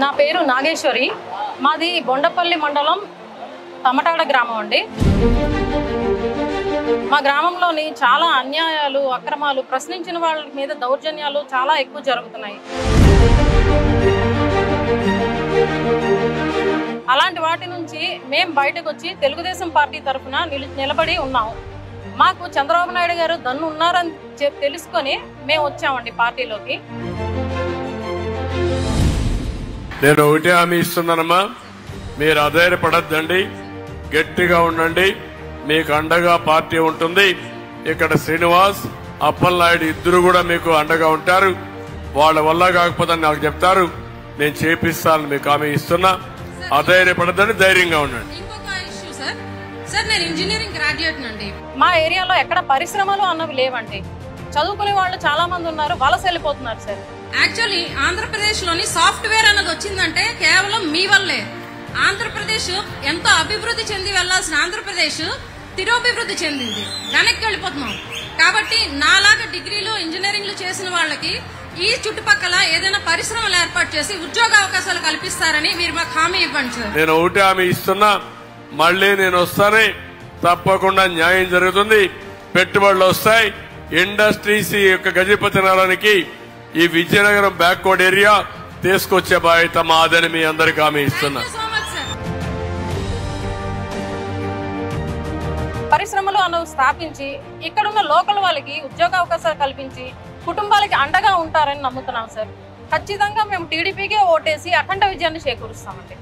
నా పేరు నాగేశ్వరి. మాది బొండపల్లి మండలం తమటాడ గ్రామం అండి. మా గ్రామంలోని చాలా అన్యాయాలు, అక్రమాలు, ప్రశ్నించిన వాళ్ళ మీద దౌర్జన్యాలు చాలా ఎక్కువ జరుగుతున్నాయి. అలాంటి వాటి నుంచి మేము బయటకు వచ్చి తెలుగుదేశం పార్టీ తరఫున నిలబడి ఉన్నాము. మాకు చంద్రబాబు నాయుడు గారు దన్ను ఉన్నారని తెలుసుకొని మేము వచ్చామండి పార్టీలోకి. నేను ఒకటే హామీ ఇస్తున్నానమ్మా, మీరు అధైర్యపడద్దండి, గట్టిగా ఉండండి, మీకు అండగా పార్టీ ఉంటుంది. ఇక్కడ శ్రీనివాస్, అప్పలనాయుడు ఇద్దరు కూడా మీకు అండగా ఉంటారు. వాళ్ళ వల్ల కాకపోతే నాకు చెప్తారు, నేను చేపిస్తాను, మీకు హామీ ఇస్తున్నా. అధైర్యపడద్దని, ధైర్యంగా ఉండండి. సార్, నేను ఇంజనీరింగ్ గ్రాడ్యుయేట్ నండి. మా ఏరియాలో ఎక్కడ పరిశ్రమలు అన్నవి లేవండి. చదువుకునే వాళ్ళు చాలా మంది ఉన్నారు, వలస వెళ్ళిపోతున్నారు సార్. యాక్చువల్లీ ఆంధ్రప్రదేశ్ లోని సాఫ్ట్వేర్ అన్నది వచ్చిందంటే కేవలం మీ వల్లే. ఆంధ్రప్రదేశ్ ఎంతో అభివృద్ధి చెంది వెళ్లాల్సిన ఆంధ్రప్రదేశ్ తిరోభివృద్ధి చెందింది, వెనక్కి వెళ్ళిపోతున్నాం. కాబట్టి నాలాగా డిగ్రీలు ఇంజనీరింగ్లు చేసిన వాళ్ళకి ఈ చుట్టుపక్కల ఏదైనా పరిశ్రమలు ఏర్పాటు చేసి ఉద్యోగ అవకాశాలు కల్పిస్తారని మీరు మాకు హామీ ఇవ్వండి సార్. నేను ఒకటి హామీ ఇస్తున్నా, మళ్ళీ నేను వస్తానే, తప్పకుండా న్యాయం జరుగుతుంది, పెట్టుబడులు వస్తాయి. ఇండస్ట్రీస్ యొక్క గజపతి నగరానికి ఈ విజయనగరం బ్యాక్వర్డ్ ఏరియా తీసుకొచ్చే బాధ్యత మాదని మీ అందరికీ హామీ ఇస్తున్నా. పరిశ్రమలు అన్నవి స్థాపించి ఇక్కడున్న లోకల్ వాళ్ళకి ఉద్యోగ అవకాశాలు కల్పించి కుటుంబాలకి అండగా ఉంటారని నమ్ముతున్నాం సార్. ఖచ్చితంగా మేము టీడీపీకే ఓటేసి అఖండ విజయాన్ని చేకూరుస్తామండి.